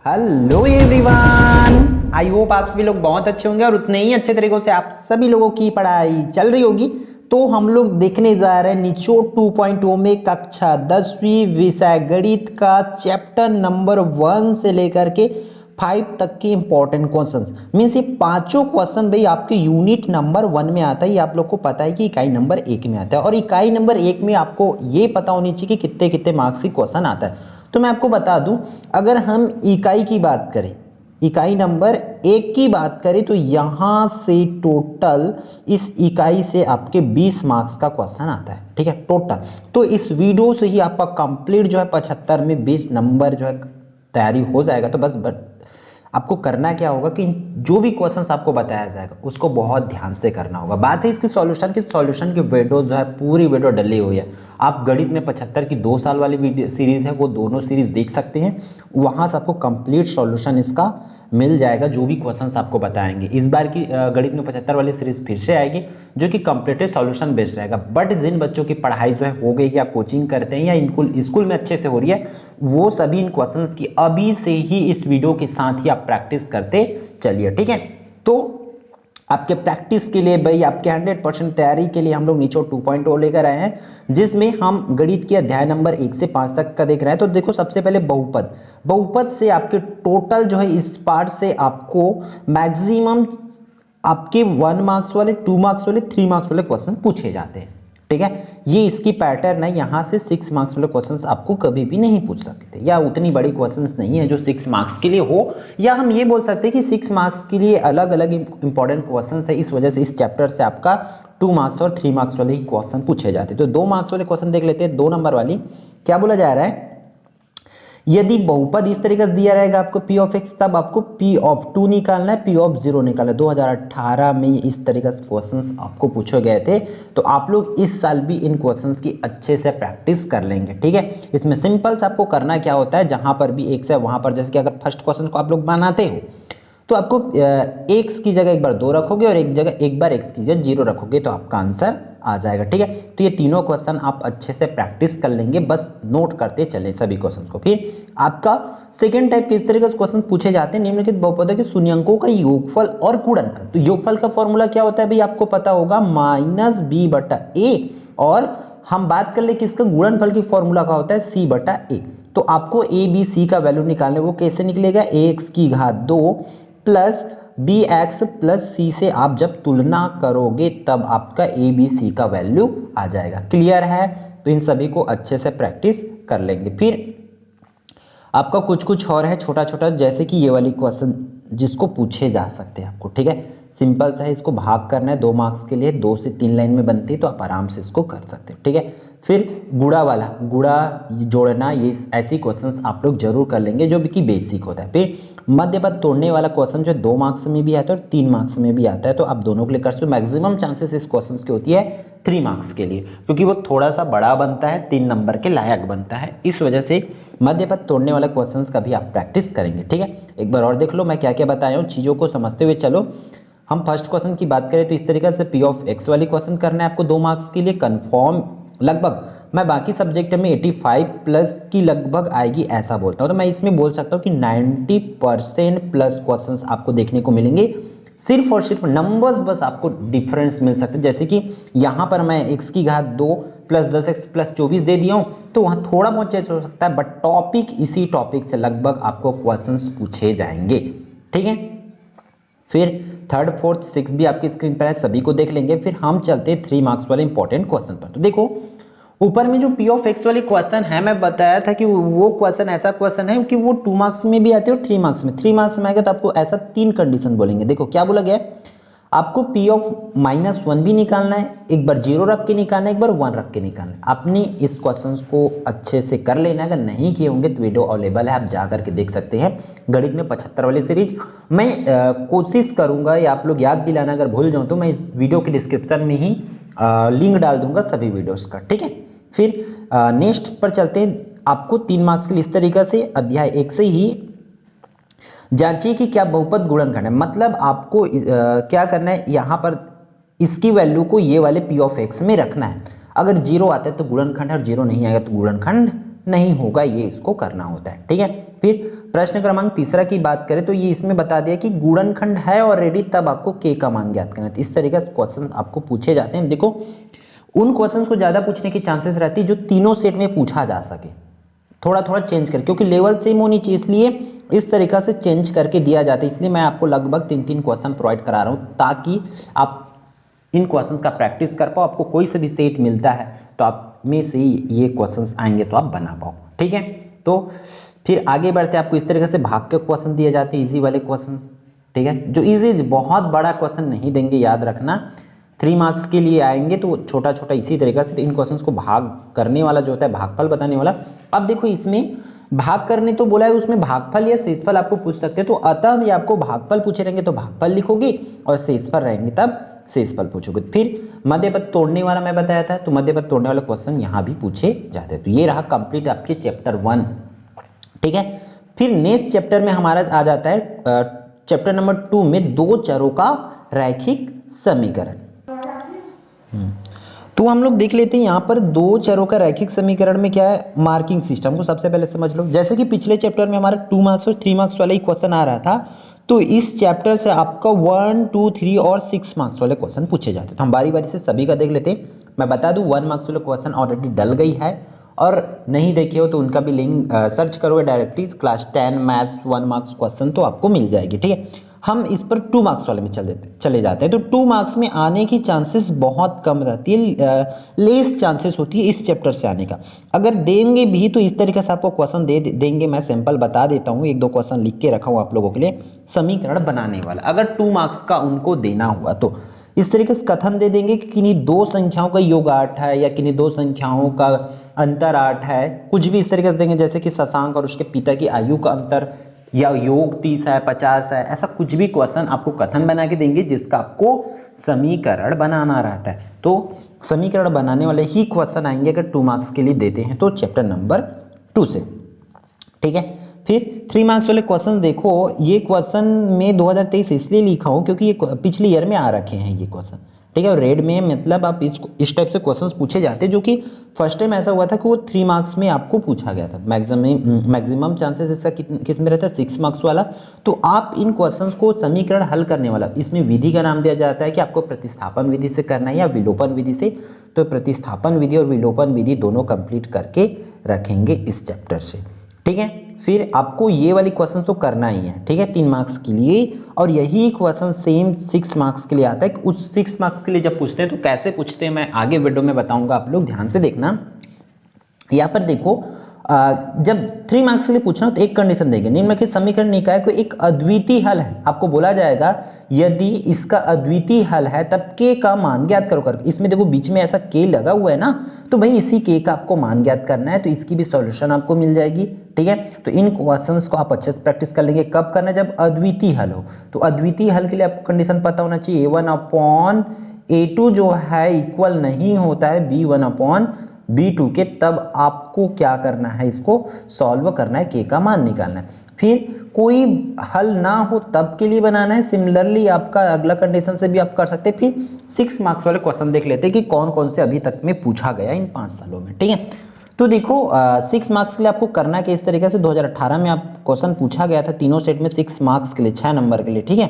Hello everyone, I hope आप सभी लोग बहुत अच्छे होंगे और उतने ही अच्छे तरीकों से आप सभी लोगों की पढ़ाई चल रही होगी। तो हम लोग देखने जा रहे हैं निचोड़ 2.0 में कक्षा 10वीं विषय गणित का चैप्टर नंबर 1 से लेकर के 5 तक के इंपॉर्टेंट क्वेश्चंस। मीन्स ये पांचों क्वेश्चन भाई आपके यूनिट नंबर 1 में आता है। ये आप लोग को पता है कि इकाई नंबर 1 में आता है और इकाई नंबर 1 में आपको ये पता होनी चाहिए कि कितने कितने मार्क्स की क्वेश्चन आता है। तो मैं आपको बता दूं, अगर हम इकाई की बात करें, इकाई नंबर 1 की बात करें तो यहां से टोटल इस इकाई से आपके 20 मार्क्स का क्वेश्चन आता है। ठीक है, टोटल। तो इस वीडियो से ही आपका कंप्लीट जो है 75 में 20 नंबर जो है तैयारी हो जाएगा। तो बस आपको करना क्या होगा कि जो भी क्वेश्चंस आपको बताया जाएगा उसको बहुत ध्यान से करना होगा। बात है इसकी सॉल्यूशन की, सॉल्यूशन की वीडियो जो है पूरी वीडियो डली हुई है। आप गणित में 75 की 2 साल वाली वीडियो सीरीज है, वो दोनों सीरीज देख सकते हैं। वहां से आपको कंप्लीट सॉल्यूशन इसका मिल जाएगा, जो भी क्वेश्चंस आपको बताएंगे। इस बार की गणित में 75 वाली सीरीज फिर से आएगी जो कि कंप्लीटेड सॉल्यूशन बेस्ड रहेगा। बट जिन बच्चों की पढ़ाई जो है हो गई या कोचिंग करते हैं या स्कूल में अच्छे से हो रही है, वो सभी इन क्वेश्चंस की अभी से ही इस वीडियो के साथ ही आप प्रैक्टिस करते चलिए। ठीक है, तो आपके प्रैक्टिस के लिए भाई, आपके 100% तैयारी के लिए हम लोग निचोड़ 2.0 लेकर आए हैं, जिसमें हम गणित के अध्याय नंबर 1 से 5 तक का देख रहे हैं। तो देखो, सबसे पहले बहुपद। बहुपद से आपके टोटल जो है इस पार्ट से आपको मैक्सिमम आपके 1 मार्क्स वाले, 2 मार्क्स वाले, 3 मार्क्स वाले क्वेश्चन पूछे जाते हैं। ठीक है, ये इसकी पैटर्न है। यहां से 6 मार्क्स वाले क्वेश्चंस आपको कभी भी नहीं पूछ सकते, या उतनी बड़ी क्वेश्चंस नहीं है जो 6 मार्क्स के लिए हो, या हम ये बोल सकते हैं कि 6 मार्क्स के लिए अलग अलग इंपॉर्टेंट क्वेश्चंस है। इस वजह से इस चैप्टर से आपका 2 मार्क्स और 3 मार्क्स वाले ही क्वेश्चन पूछे जाते हैं। तो 2 मार्क्स वाले क्वेश्चन देख लेते हैं। 2 नंबर वाली क्या बोला जा रहा है, यदि बहुपद इस तरीके से दिया रहेगा आपको p ऑफ x, तब आपको p ऑफ 2 निकालना है, p ऑफ 0 निकालना है। 2018 में इस तरीके से क्वेश्चंस आपको पूछे गए थे। तो आप लोग इस साल भी इन क्वेश्चंस की अच्छे से प्रैक्टिस कर लेंगे। ठीक है, इसमें सिंपल से आपको करना क्या होता है, जहां पर भी x है वहां पर, जैसे कि अगर फर्स्ट क्वेश्चन को आप लोग बनाते हो तो आपको x की जगह एक बार 2 रखोगे और एक बार x की जगह 0 रखोगे तो आपका आंसर आ जाएगा। ठीक है, तो ये तीनों क्वेश्चन आप अच्छे से प्रैक्टिस कर लेंगे, बस नोट करते चलें सभी क्वेश्चन को। फिर आपका सेकंड टाइप किस तरीके से क्वेश्चन पूछे जाते हैं, निम्नलिखित बहुपदों के शून्यंकों का योगफल और गुणनफल। तो योगफल का फॉर्मूला क्या होता है भाई, आपको पता होगा, -b/a। और हम बात कर ले कि इसका गुणनफल की फॉर्मूला का होता है c/a। तो आपको a b c का वैल्यू निकालने, वो कैसे निकलेगा, ax की घात 2 प्लस bx प्लस c से आप जब तुलना करोगे तब आपका a b c का वैल्यू आ जाएगा। क्लियर है, तो इन सभी को अच्छे से प्रैक्टिस कर लेंगे। फिर आपका कुछ कुछ और है छोटा छोटा, जैसे कि ये वाली क्वेश्चन जिसको पूछे जा सकते हैं आपको। ठीक है, सिंपल सा है, इसको भाग करना है 2 मार्क्स के लिए, 2 से 3 लाइन में बनती है, तो आप आराम से इसको कर सकते हैं। ठीक है, फिर गुणा वाला, गुणा जोड़ना, ये ऐसी क्वेश्चंस आप लोग जरूर कर लेंगे जो कि बेसिक होता है। फिर मध्य पद तोड़ने वाला क्वेश्चन जो 2 मार्क्स में भी आता है और 3 मार्क्स में भी आता है, तो आप दोनों के लिए कर सकते हो। मैक्सिमम चांसेस इस क्वेश्चन की होती है 3 मार्क्स के लिए, क्योंकि वो थोड़ा सा बड़ा बनता है, 3 नंबर के लायक बनता है। इस वजह से मध्य पद तोड़ने वाला क्वेश्चन का भी आप प्रैक्टिस करेंगे। ठीक है, एक बार और देख लो मैं क्या क्या बताया हूँ, चीजों को समझते हुए चलो। हम फर्स्ट क्वेश्चन की बात करें तो इस तरीके से p ऑफ x वाली क्वेश्चन करना है आपको 2 मार्क्स के लिए कंफर्म। लगभग मैं बाकी सब्जेक्ट में 85 प्लस की लगभग आएगी ऐसा बोलता हूं, तो मैं इसमें बोल सकता हूं कि 90% प्लस क्वेश्चंस आपको देखने को मिलेंगे। सिर्फ और सिर्फ नंबर्स बस आपको डिफरेंस मिल सकते हैं, जैसे कि यहां पर मैं x की घात 2 प्लस 10x प्लस 24 दे दिया हूं, तो वहां थोड़ा बहुत चेंज हो सकता है, बट टॉपिक इसी टॉपिक से लगभग आपको क्वेश्चंस पूछे जाएंगे। ठीक है, फिर थर्ड फोर्थ 6 भी आपकी स्क्रीन पर है, सभी को देख लेंगे। फिर हम चलते हैं 3 मार्क्स वाले इंपॉर्टेंट क्वेश्चन पर। तो देखो, ऊपर में जो p ऑफ x वाली क्वेश्चन है, मैं बताया था कि वो क्वेश्चन ऐसा क्वेश्चन है कि वो 2 मार्क्स में भी आते हैं और 3 मार्क्स में। 3 मार्क्स में आएगा तो आपको ऐसा 3 कंडीशन बोलेंगे। देखो क्या बोला गया है, आपको p ऑफ -1 भी निकालना है, एक बार 0 रख के निकालना है, एक बार 1 रख के निकालना है। आपने इस क्वेश्चन को अच्छे से कर लेना है। अगर नहीं किए होंगे तो वीडियो अवेलेबल है, आप जा करके देख सकते हैं। गणित में 75 वाली सीरीज मैं कोशिश करूंगा या आप लोग याद दिलाना, अगर भूल जाऊं तो मैं इस वीडियो के डिस्क्रिप्शन में ही लिंक डाल दूंगा सभी वीडियोस का। ठीक है, फिर नेक्स्ट पर चलते हैं। आपको 3 मार्क्स के लिए इस तरीके से अध्याय 1 से ही जांचिए कि क्या बहुपद गुणनखंड है। मतलब आपको क्या करना है, यहां पर इसकी वैल्यू को ये वाले p ऑफ x में रखना है। अगर 0 आता है तो गुणनखंड है और 0 नहीं आएगा तो गुणनखंड नहीं होगा, ये इसको करना होता है। ठीक है, फिर प्रश्न क्रमांक तीसरा की बात करें तो ये इसमें बता दिया कि गुणनखंड है ऑलरेडी, तब आपको के का मान ज्ञात करना है। इस तरीके से क्वेश्चन आपको पूछे जाते हैं। देखो उन क्वेश्चंस को ज्यादा पूछने की चांसेस रहती है जो तीनों सेट में पूछा जा सके, थोड़ा थोड़ा चेंज कर, क्योंकि लेवल सेम होनी चाहिए इसलिए इस तरीका से चेंज करके दिया जाता है। इसलिए मैं आपको लगभग 3-3 क्वेश्चन प्रोवाइड करा रहा हूं ताकि आप इन क्वेश्चंस का प्रैक्टिस कर पाओ। आपको कोई से भी सेट मिलता है तो आप में से ये क्वेश्चंस आएंगे तो आप बना पाओ, ठीक है। तो फिर आगे बढ़ते आपको इस तरीके से भाग के क्वेश्चन दिए जाते हैं, इजी वाले क्वेश्चंस, ठीक है। जो इजी, बहुत बड़ा क्वेश्चन नहीं देंगे, याद रखना 3 मार्क्स के लिए आएंगे तो छोटा छोटा इसी तरीके से इन क्वेश्चंस को भाग करने वाला जो होता है, भागफल बताने वाला। अब देखो इसमें भाग करने तो बोला है, उसमें भागफल या शेषफल आपको पूछ सकते हैं। तो अतः ये आपको भागफल पूछे रहेंगे तो भागफल लिखोगे और शेषफल रहेंगे तब शेषफल पूछोगे। फिर मध्य पद तोड़ने वाला मैं बताया था, तो मध्य पद तोड़ने वाले क्वेश्चन यहाँ भी पूछे जाते हैं। तो ये रहा कंप्लीट आपके चैप्टर 1, ठीक है। फिर नेक्स्ट चैप्टर में हमारा आ जाता है चैप्टर नंबर 2 में 2 चरों का रैखिक समीकरण। तो हम लोग देख लेते हैं यहाँ पर 2 चरों का रैखिक समीकरण में क्या है, मार्किंग सिस्टम को सबसे पहले समझ लो। जैसे कि पिछले चैप्टर में हमारा 2 मार्क्स और 3 मार्क्स वाला ही क्वेश्चन आ रहा था, तो इस चैप्टर से आपका 1, 2, 3 और 6 मार्क्स वाले क्वेश्चन पूछे जाते हैं। तो हम बारी बारी से सभी का देख लेते हैं। मैं बता दूं 1 मार्क्स वाले क्वेश्चन ऑलरेडी डल गई है, और नहीं देखे हो तो उनका भी लिंक सर्च करोगे directly class 10 maths 1 marks question तो आपको मिल जाएगी, ठीक है। हम इस पर 2 मार्क्स वाले में चले जाते हैं। तो 2 मार्क्स में आने की चांसेस बहुत कम रहती है, लेस चांसेस होती है इस चैप्टर से आने का। अगर देंगे भी तो इस तरीके से आपको क्वेश्चन देंगे। मैं सैंपल बता देता हूँ, 1-2 क्वेश्चन लिख के रखा हूँ आप लोगों के लिए, समीकरण बनाने वाला। अगर 2 मार्क्स का उनको देना हुआ तो इस तरीके से कथन दे देंगे कि किन्हीं 2 संख्याओं का योग 8 है या किन्हीं 2 संख्याओं का अंतर 8 है, कुछ भी इस तरीके से देंगे। जैसे कि शशांक और उसके पिता की आयु का अंतर, या योग 30 है 50 है, ऐसा कुछ भी क्वेश्चन आपको कथन बना के देंगे जिसका आपको समीकरण बनाना रहता है। तो समीकरण बनाने वाले ही क्वेश्चन आएंगे अगर 2 मार्क्स के लिए देते हैं तो चैप्टर नंबर 2 से, ठीक है। फिर 3 मार्क्स वाले क्वेश्चन देखो, ये क्वेश्चन में 2023 इसलिए लिखा हूं क्योंकि ये पिछले ईयर में आ रखे हैं ये क्वेश्चन, ठीक है। और रेड में मतलब आप इस टाइप से क्वेश्चंस पूछे जाते हैं, जो कि फर्स्ट टाइम ऐसा हुआ था कि वो 3 मार्क्स में आपको पूछा गया था। मैक्सिमम चांसेस इसका किस में रहता है, 6 मार्क्स वाला। तो आप इन क्वेश्चंस को समीकरण हल करने वाला, इसमें विधि का नाम दिया जाता है कि आपको प्रतिस्थापन विधि से करना है या विलोपन विधि से। तो प्रतिस्थापन विधि और विलोपन विधि दोनों कंप्लीट करके रखेंगे इस चैप्टर से, ठीक है। फिर आपको ये वाली क्वेश्चन तो करना ही है, ठीक है, 3 मार्क्स के लिए। और यही क्वेश्चन सेम 6 मार्क्स के लिए आता है। उस 6 मार्क्स के लिए जब पूछते हैं तो कैसे पूछते हैं मैं आगे वीडियो में बताऊंगा, आप लोग ध्यान से देखना। यहाँ पर देखो जब 3 मार्क्स के लिए पूछना तो एक कंडीशन देंगे, निम्नलिखित समीकरण निकाय को एक अद्वितीय हल है। आपको बोला जाएगा यदि इसका अद्वितीय हल है तब के का मान ज्ञात करो करके। इसमें देखो बीच में ऐसा के लगा हुआ है ना, तो भाई इसी के का आपको मान ज्ञात करना है, तो इसकी भी सॉल्यूशन आपको मिल जाएगी, ठीक है। तो इन क्वेश्चंस को आप अच्छे से प्रैक्टिस कर लेंगे। कब करना है, जब अद्वितीय हल हो। तो अद्वितीय हल के लिए आपको कंडीशन पता होना चाहिए, a1/a2 जो है इक्वल नहीं होता है b1/b2 के, तब आपको क्या करना है, इसको सॉल्व करना है, के का मान निकालना है। फिर कोई हल ना हो तब के लिए बनाना है। सिमिलरली आपका अगला कंडीशन से भी आप कर सकते हैं। फिर 6 मार्क्स वाले क्वेश्चन देख लेते हैं कि कौन कौन से अभी तक में पूछा गया इन 5 सालों में, ठीक है। तो देखो 6 मार्क्स के लिए आपको करना है इस तरीके से। 2018 में आप क्वेश्चन पूछा गया था तीनों सेट में 6 मार्क्स के लिए, 6 नंबर के लिए, ठीक है।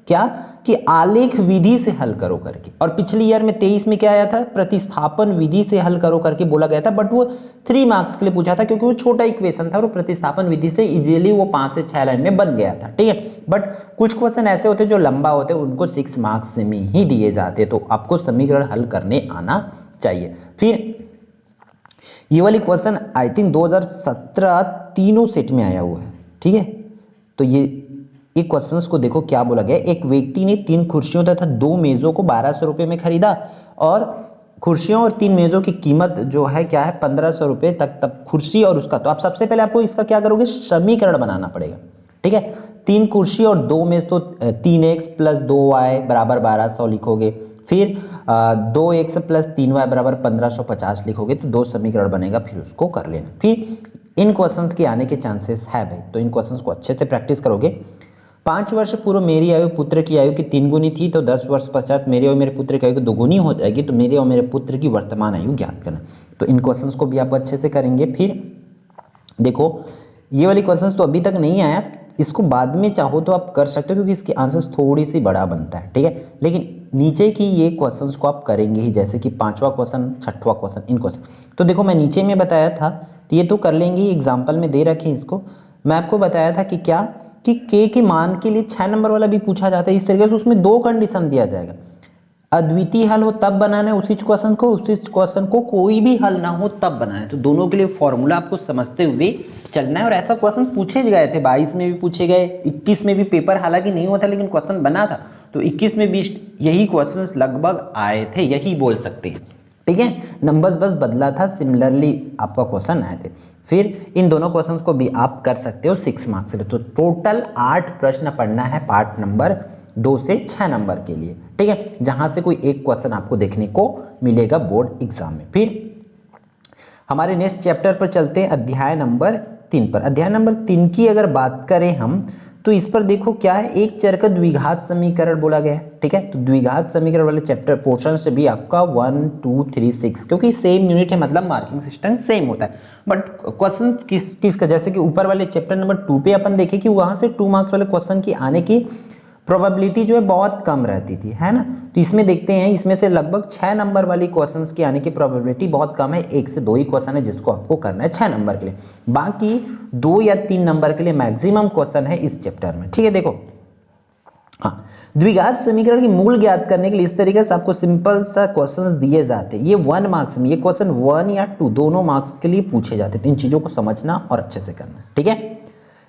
क्या कि आलेख विधि से हल करो करके। और पिछले ईयर में 23 में क्या आया था, प्रतिस्थापन विधि से हल करो करके बोला गया था, बट वो 3 मार्क्स के लिए पूछा था क्योंकि वो छोटा इक्वेशन था और प्रतिस्थापन विधि से इजीली वो 5 से 6 लाइन में बन गया था, ठीक है। बट कुछ क्वेश्चन ऐसे होते हैं जो लंबा होते हैं, उनको 6 मार्क्स में ही दिए जाते हैं, तो आपको समीकरण हल करने आना चाहिए। फिर ये वाली क्वेश्चन आई थिंक 2017 तीनों सेट में आया हुआ है, ठीक है। तो ये क्वेश्चंस को देखो क्या बोला गया। एक व्यक्ति ने 3 कुर्सियों तथा 2 मेजों को 1200 रुपए में खरीदा, और कुर्सियों और 3 मेजों की कीमत जो है क्या है 1500 रुपए तक, तब कुर्सी और उसका। तो आप सबसे पहले आपको इसका क्या करोगे, समीकरण बनाना पड़ेगा, ठीक है। 3 कुर्सी और 2 मेज, तो 3x + 2y = 1200 लिखोगे। फिर 2x + 3y = 1550 लिखोगे, तो 2 समीकरण बनेगा, फिर उसको कर लेना। फिर इन क्वेश्चंस के आने के चांसेस है भाई, तो इन क्वेश्चंस को अच्छे से प्रैक्टिस करोगे। 5 वर्ष पूर्व मेरी आयु पुत्र की आयु की 3 गुनी थी, तो 10 वर्ष पश्चात मेरे और मेरे पुत्र की आयु 2 गुनी हो जाएगी, तो मेरे और मेरे पुत्र की वर्तमान आयु ज्ञात करना। तो इन क्वेश्चंस को भी आप अच्छे से करेंगे। फिर देखो ये वाली क्वेश्चंस तो अभी तक नहीं आया, इसको बाद में चाहो तो आप कर सकते हो क्योंकि इसके आंसर्स थोड़ी सी बड़ा बनता है, ठीक है। लेकिन नीचे की ये क्वेश्चंस को आप करेंगे ही, जैसे कि 5वां क्वेश्चन, 6वां क्वेश्चन, इन क्वेश्चन तो देखो मैं नीचे में बताया था, तो ये तो कर लेंगे, एग्जाम्पल में दे रखे इसको। मैं आपको बताया था कि क्या कि के के मान के लिए 6 नंबर वाला भी पूछा जाता है इस तरीके से, उसमें 2 कंडीशन दिया जाएगा, अद्वितीय हल हो तब बनाना है उसी क्वेश्चन को, उसी क्वेश्चन को कोई भी हल ना हो तब बनाना है। तो दोनों के लिए फॉर्मूला आपको समझते हुए चलना है। और ऐसा क्वेश्चन पूछे गए थे, 22 में भी पूछे गए, 21 में भी, पेपर हालांकि नहीं हुआ था लेकिन क्वेश्चन बना था, तो 21 में भी यही क्वेश्चंस लगभग आए थे, यही बोल सकते हैं, ठीक है। नंबर्स बस बदला था, सिमिलरली आपका क्वेश्चन आए थे। फिर इन दोनों क्वेश्चंस को भी आप कर सकते हो 6 मार्क्स से। तो टोटल 8 प्रश्न पढ़ना है पार्ट नंबर 2 से 6 नंबर के लिए, ठीक है, जहां से कोई एक क्वेश्चन आपको देखने को मिलेगा बोर्ड एग्जाम में। फिर हमारे नेक्स्ट चैप्टर पर चलते हैं, अध्याय नंबर 3 पर। अध्याय नंबर 3 की अगर बात करें हम, तो इस पर देखो क्या है, एक चर का द्विघात समीकरण बोला गया है, ठीक है। तो द्विघात समीकरण वाले चैप्टर पोर्शन से भी आपका 1 2 3 6, क्योंकि सेम यूनिट है मतलब मार्किंग सिस्टम सेम होता है, बट क्वेश्चन किस का, जैसे कि ऊपर वाले चैप्टर नंबर 2 पे अपन देखे कि वहां से 2 मार्क्स वाले क्वेश्चन की आने की प्रोबेबिलिटी जो है बहुत कम रहती थी, है ना। तो इसमें देखते हैं, इसमें से लगभग 6 नंबर वाली क्वेश्चंस की आने की प्रोबेबिलिटी बहुत कम है, 1 से 2 ही क्वेश्चन है जिसको आपको करना है 6 नंबर के लिए, बाकी 2 या 3 नंबर के लिए मैक्सिमम क्वेश्चन है इस चैप्टर में, ठीक है। देखो हाँ, द्विघात समीकरण की मूल ज्ञात करने के लिए इस तरीके से आपको सिंपल सा क्वेश्चंस दिए जाते हैं। ये 1 मार्क्स में, ये क्वेश्चन 1 या 2 दोनों मार्क्स के लिए पूछे जाते हैं। तो इन चीजों को समझना और अच्छे से करना, ठीक है।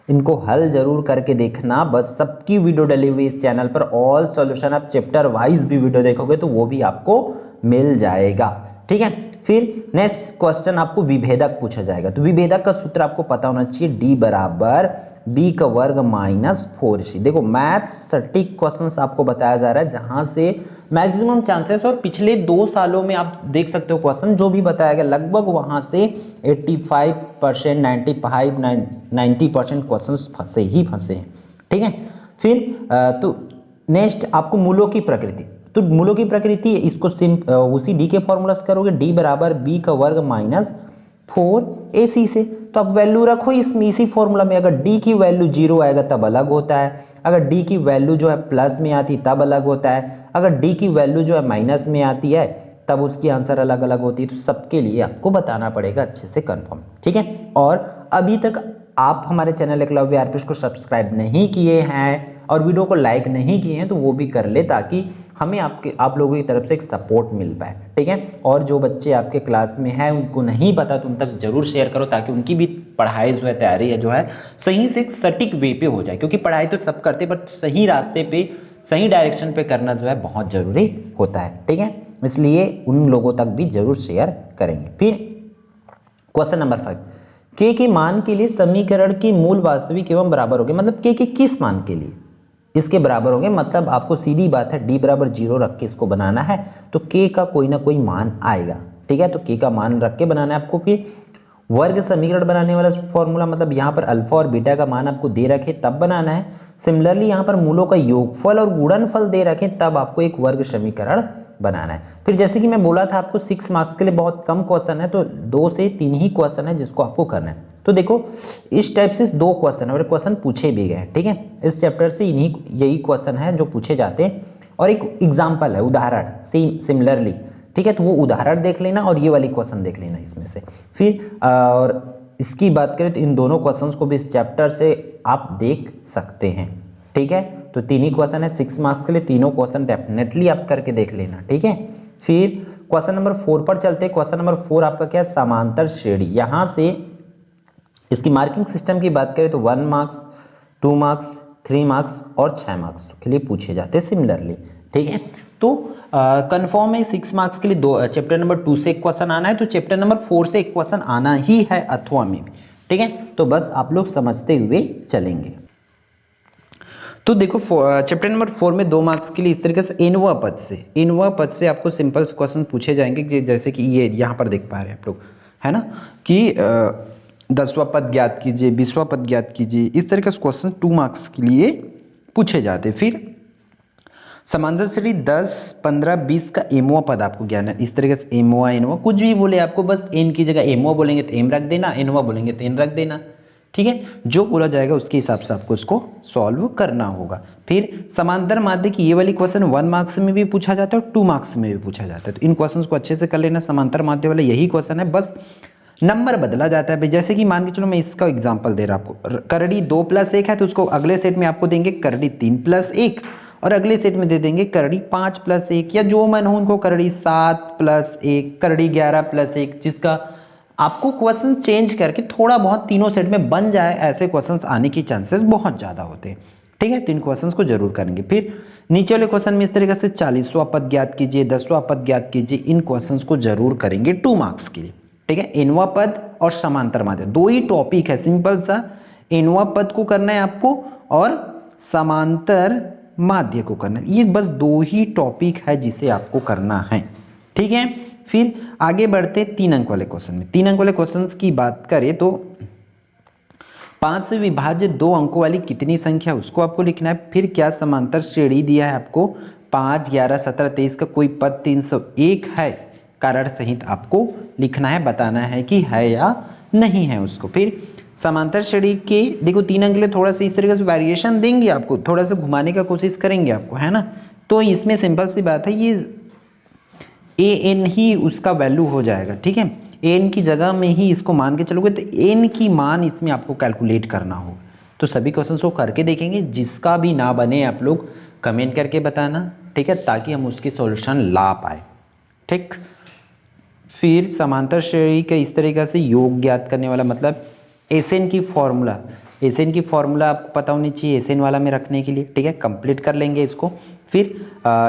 इनको हल जरूर करके देखना, बस सबकी वीडियो डली हुई इस चैनल पर, ऑल सॉल्यूशन आप चैप्टर वाइज भी वीडियो देखोगे तो वो भी आपको मिल जाएगा, ठीक है। फिर नेक्स्ट क्वेश्चन आपको विभेदक पूछा जाएगा। तो विभेदक का सूत्र आपको पता होना चाहिए, d बराबर b का वर्ग माइनस 4c। देखो मैथ्स सटीक क्वेश्चंस आपको बताया जा रहा है जहां से मैक्सिमम चांसेस, और पिछले 2 सालों में आप देख सकते हो क्वेश्चन जो भी बताया गया लगभग वहां से 85%, 90% क्वेश्चंस फंसे ही फंसे हैं, ठीक है। फिर तो नेक्स्ट आपको मूलों की प्रकृति, तो मूलों की प्रकृति इसको उसी डी के फॉर्मूला से करोगे, डी बराबर बी का वर्ग माइनस 4ac से। तो अब वैल्यू रखो इसमें, इसी फॉर्मूला में, अगर डी की वैल्यू 0 आएगा तब अलग होता है, अगर डी की वैल्यू जो है प्लस में आती तब अलग होता है, अगर डी की वैल्यू जो है माइनस में आती है तब उसकी आंसर अलग अलग होती है। तो सबके लिए आपको बताना पड़ेगा अच्छे से कंफर्म, ठीक है। और अभी तक आप हमारे चैनल एकलव्य आरपीएस को सब्सक्राइब नहीं किए हैं और वीडियो को लाइक नहीं किए हैं तो वो भी कर ले, ताकि हमें आप लोगों की तरफ से एक सपोर्ट मिल पाए, ठीक है। और जो बच्चे आपके क्लास में हैं उनको नहीं पता तो उन तक जरूर शेयर करो, ताकि उनकी भी पढ़ाई जो है, तैयारी है जो है, सही से एक सटीक वे पे हो जाए, क्योंकि पढ़ाई तो सब करते बट सही रास्ते पे, सही डायरेक्शन पे करना जो है बहुत जरूरी होता है, ठीक है। इसलिए उन लोगों तक भी जरूर शेयर करेंगे। फिर क्वेश्चन नंबर 5, के मान के लिए समीकरण के मूल वास्तविक एवं बराबर होंगे, मतलब के किस मान के लिए इसके बराबर होंगे, मतलब आपको सीधी बात है d बराबर 0 रख के इसको बनाना है, तो k का कोई ना कोई मान आएगा, ठीक है। तो k का मान रख के बनाना है आपको। फिर वर्ग समीकरण बनाने वाला फॉर्मूला, मतलब यहाँ पर अल्फा और बीटा का मान आपको दे रखे तब बनाना है। सिमिलरली यहाँ पर मूलों का योगफल और गुणनफल दे रखे तब आपको एक वर्ग समीकरण बनाना है। फिर जैसे कि मैं बोला था आपको 6 मार्क्स के लिए बहुत कम क्वेश्चन है, तो 2 से 3 ही क्वेश्चन है जिसको आपको करना है। तो देखो इस टाइप से 2 क्वेश्चन और क्वेश्चन पूछे भी गए, ठीक है। इस चैप्टर से यही क्वेश्चन है जो पूछे जाते हैं, और एक एग्जाम्पल है, उदाहरण सिमिलरली, ठीक है। तो वो उदाहरण देख लेना और ये वाली क्वेश्चन देख लेना इसमें से। फिर और इसकी बात करें तो इन दोनों क्वेश्चंस को भी इस चैप्टर से आप देख सकते हैं, ठीक है। तो 3 ही क्वेश्चन है 6 मार्क्स के लिए, तीनों क्वेश्चन डेफिनेटली आप करके देख लेना, ठीक है। फिर क्वेश्चन नंबर 4 पर चलते हैं। क्वेश्चन नंबर 4 आपका क्या है, समांतर श्रेणी। यहां से इसकी मार्किंग सिस्टम की बात करें तो 1 मार्क्स, 2 मार्क्स, 3 मार्क्स और 6 मार्क्स के लिए पूछे जाते हैं सिमिलरली, ठीक है। तो कंफर्म है 6 मार्क्स के लिए चैप्टर नंबर 2 से एक क्वेश्चन आना है, तो चैप्टर नंबर 4 से एक क्वेश्चन आना ही है अथवा में भी, ठीक है। तो बस आप लोग समझते हुए चलेंगे। तो देखो चैप्टर नंबर 4 में 2 मार्क्स के लिए इस तरीके से इनवा पद से आपको सिंपल क्वेश्चन पूछे जाएंगे, जैसे कि ये यहाँ पर देख पा रहे हैं आप लोग, है ना, कि 10वां पद ज्ञात कीजिए, 20वां पद ज्ञात कीजिए, इस तरह का क्वेश्चन 2 मार्क्स के लिए पूछे जाते। फिर समांतर श्रेणी 10, 15, 20 का एमवा पद आपको ज्ञान है, इस तरीके से एमवा, कुछ भी बोले आपको, बस एन की जगह एमवा बोलेंगे तो एम रख देना, एनवा बोलेंगे तो एन रख देना, ठीक है, जो बोला जाएगा उसके हिसाब से आपको इसको सॉल्व करना होगा। फिर समांतर माध्य की ये वाली क्वेश्चन 1 मार्क्स में भी पूछा जाता है और 2 मार्क्स में भी पूछा जाता है, तो इन क्वेश्चंस को अच्छे से कर लेना। समांतर माध्य वाला यही क्वेश्चन है, बस नंबर बदला जाता है। जैसे कि मान के चलो मैं इसका एग्जांपल दे रहा आपको, करड़ी 2 + 1 है तो उसको अगले सेट में आपको देंगे करड़ी 3 + 1 और अगले सेट में दे देंगे करड़ी 5 + 1 या जो मन हो उनको करड़ी 7 + 1, करड़ी 11 + 1, जिसका आपको क्वेश्चन चेंज करके थोड़ा बहुत तीनों सेट में बन जाए, ऐसे क्वेश्चंस आने की चांसेस बहुत ज्यादा होते हैं। ठीक है, तो इन क्वेश्चंस को जरूर करेंगे। फिर नीचे वाले क्वेश्चन में इस तरीके से 40वां पद ज्ञात कीजिए, 10वां पद ज्ञात कीजिए, इन क्वेश्चंस को जरूर करेंगे 2 मार्क्स के लिए। ठीक है, nवां पद और समांतर माध्य दो ही टॉपिक है, सिंपल सा। nवां पद को करना है आपको और समांतर माध्य को करना है, ये बस दो ही टॉपिक है जिसे आपको करना है। ठीक है, फिर आगे बढ़ते 3 अंक वाले क्वेश्चन में। 3 अंक वाले क्वेश्चंस की बात करें तो 5 से विभाज्य 2 अंकों वाली कितनी संख्या उसको आपको लिखना है। फिर क्या समांतर श्रेणी दिया है आपको 5, 11, 17, 23 का कोई पद 301 है, कारण सहित आपको लिखना है, बताना है कि है या नहीं है उसको। फिर समांतर श्रेणी के देखो 3 अंक के लिए थोड़ा सा इस तरीके से वेरिएशन देंगे आपको, थोड़ा सा घुमाने का कोशिश करेंगे आपको, है ना। तो इसमें सिंपल सी बात है, ये an ही उसका वैल्यू हो जाएगा। ठीक है, an की जगह में ही इसको मान के चलोगे तो n की मान इसमें आपको कैलकुलेट करना होगा। तो सभी क्वेश्चंस को करके देखेंगे, जिसका भी ना बने आप लोग कमेंट करके बताना। ठीक है, ताकि हम उसकी सॉल्यूशन ला पाए। ठीक, फिर समांतर श्रेणी का इस तरीके से योग ज्ञात करने वाला, मतलब एसएन की फॉर्मूला, एसएन की फॉर्मूला आपको पता होनी चाहिए एसएन वाला में रखने के लिए। ठीक है, कंप्लीट कर लेंगे इसको। फिर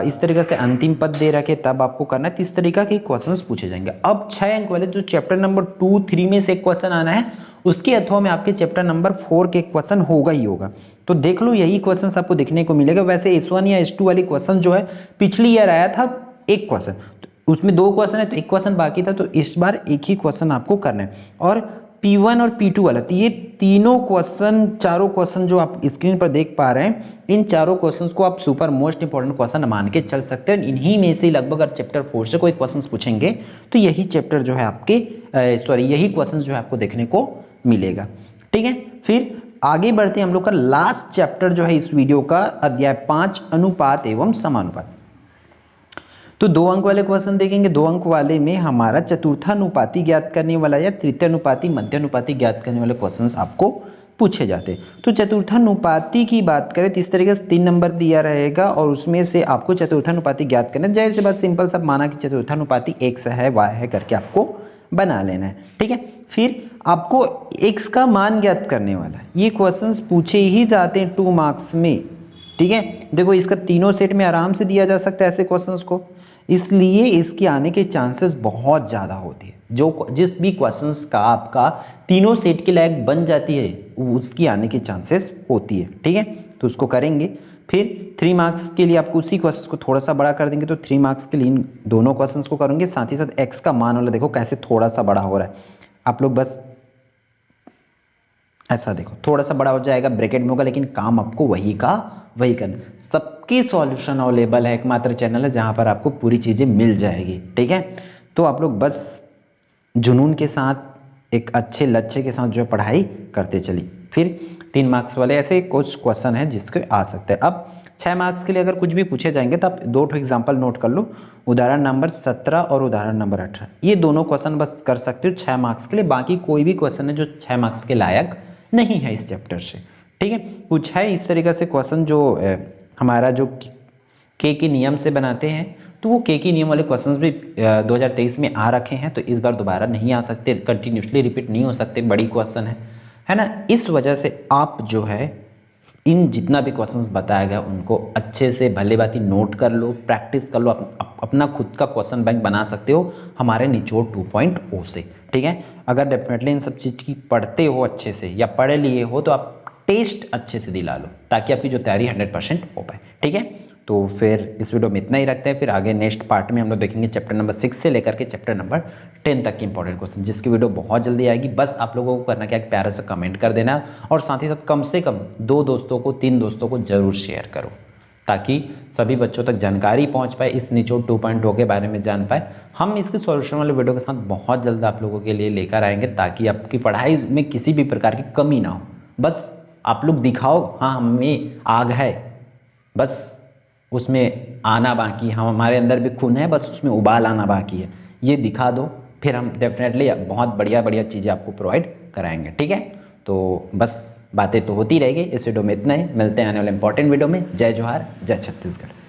इस तरीके से अंतिम पद दे रखे तब आपको करना है, तो इस तरीका के क्वेश्चंस पूछे जाएंगे। अब 6 अंक वाले जो चैप्टर नंबर 2, 3 में से एक क्वेश्चन आना है, उसके अथवा में आपके चैप्टर नंबर 4 के क्वेश्चन होगा ही होगा। तो देख लो, यही क्वेश्चन आपको देखने को मिलेगा। वैसे S1 या S2 वाली क्वेश्चन जो है पिछली ईयर आया था एक क्वेश्चन, तो उसमें 2 क्वेश्चन है तो एक क्वेश्चन बाकी था, तो इस बार एक ही क्वेश्चन आपको करना है। और P1 और P2 वाला, तो ये तीनों क्वेश्चन, चारों क्वेश्चन जो आप स्क्रीन पर देख पा रहे हैं, इन चारों क्वेश्चंस को आप सुपर मोस्ट इंपॉर्टेंट क्वेश्चन मान के चल सकते हैं। इन्हीं में से लगभग अगर चैप्टर 4 से कोई क्वेश्चंस पूछेंगे तो यही चैप्टर जो है आपके यही क्वेश्चंस जो है आपको देखने को मिलेगा। ठीक है, फिर आगे बढ़ते हैं हम लोग का लास्ट चैप्टर जो है इस वीडियो का, अध्याय 5 अनुपात एवं समानुपात। तो 2 अंक वाले क्वेश्चन देखेंगे। 2 अंक वाले में हमारा चतुर्थानुपाती ज्ञात करने वाला या तृतीयानुपाती, मध्यानुपाती ज्ञात करने वाले क्वेश्चंस आपको पूछे जाते हैं। तो चतुर्थानुपाती की बात करें तो इस तरीके से 3 नंबर दिया रहेगा और उसमें से आपको चतुर्थानुपाती ज्ञात करना है। जाहिर सी बात, सिंपल सा माना कि चतुर्थानुपाती x है, y है करके आपको बना लेना है। ठीक है, फिर आपको x का मान ज्ञात करने वाला है। ये क्वेश्चंस पूछे ही जाते हैं 2 मार्क्स में। ठीक है, देखो इसका तीनों सेट में आराम से दिया जा सकता है ऐसे क्वेश्चंस को, इसलिए इसके आने के चांसेस बहुत ज़्यादा होती है। जो जिस भी क्वेश्चंस का आपका तीनों सेट के लायक बन जाती है, उसकी आने की चांसेस होती है। ठीक है, तो उसको करेंगे। फिर 3 मार्क्स के लिए आपको उसी क्वेश्चन को थोड़ा सा बड़ा कर देंगे, तो 3 मार्क्स के लिए इन दोनों क्वेश्चंस को करेंगे। साथ ही साथ एक्स का मान वाला देखो कैसे थोड़ा सा बड़ा हो रहा है, आप लोग बस ऐसा देखो, थोड़ा सा बड़ा हो जाएगा, ब्रैकेट में होगा, लेकिन काम आपको वही का वही करना। सबकी सॉल्यूशन अवेलेबल है, एकमात्र चैनल है जहां पर आपको पूरी चीजें मिल जाएगी। ठीक है, तो आप लोग बस जुनून के साथ, एक अच्छे लक्ष्य के साथ जो है पढ़ाई करते चलिए। फिर 3 मार्क्स वाले ऐसे कुछ क्वेश्चन है जिसके आ सकते हैं। अब 6 मार्क्स के लिए अगर कुछ भी पूछे जाएंगे तो आप 2 एग्जाम्पल नोट कर लो, उदाहरण नंबर 17 और उदाहरण नंबर 18। ये दोनों क्वेश्चन बस कर सकते हो 6 मार्क्स के लिए। बाकी कोई भी क्वेश्चन है जो 6 मार्क्स के लायक नहीं है इस चैप्टर से। ठीक है, कुछ है इस तरीके से क्वेश्चन जो हमारा जो के नियम से बनाते हैं, तो वो के नियम वाले क्वेश्चंस भी 2023 में आ रखे हैं, तो इस बार दोबारा नहीं आ सकते, कंटिन्यूसली रिपीट नहीं हो सकते, बड़ी क्वेश्चन है ना। इस वजह से आप जो है इन जितना भी क्वेश्चंस बताया गया उनको अच्छे से भले बाती नोट कर लो, प्रैक्टिस कर लो, अपना खुद का क्वेश्चन बैंक बना सकते हो हमारे निचोड़ 2.0 से। ठीक है, अगर डेफिनेटली इन सब चीज़ की पढ़ते हो अच्छे से या पढ़ लिए हो तो आप टेस्ट अच्छे से दिला लो, ताकि आपकी जो तैयारी 100% हो पाए। ठीक है, तो फिर इस वीडियो में इतना ही रखते हैं। फिर आगे नेक्स्ट पार्ट में हम लोग देखेंगे चैप्टर नंबर 6 से लेकर के चैप्टर नंबर 10 तक की इंपॉर्टेंट क्वेश्चन, जिसकी वीडियो बहुत जल्दी आएगी। बस आप लोगों को करना क्या है, प्यारा सा कमेंट कर देना और साथ ही साथ कम से कम 2 दोस्तों को, 3 दोस्तों को जरूर शेयर करो। ताकि सभी बच्चों तक जानकारी पहुंच पाए, इस निचोड़ 2.0 के बारे में जान पाए। हम इसके सॉल्यूशन वाले वीडियो के साथ बहुत जल्द आप लोगों के लिए लेकर आएंगे, ताकि आपकी पढ़ाई में किसी भी प्रकार की कमी ना हो। बस आप लोग दिखाओ हाँ हमें आग है, बस उसमें आना बाकी, हम हमारे अंदर भी खून है, बस उसमें उबाल आना बाकी है, ये दिखा दो, फिर हम डेफिनेटली बहुत बढ़िया बढ़िया चीज़ें आपको प्रोवाइड कराएंगे। ठीक है, तो बस बातें तो होती रहेगी, इस वीडियो में इतना ही। मिलते हैं आने वाले इंपॉर्टेंट वीडियो में। जय जोहार, जय छत्तीसगढ़।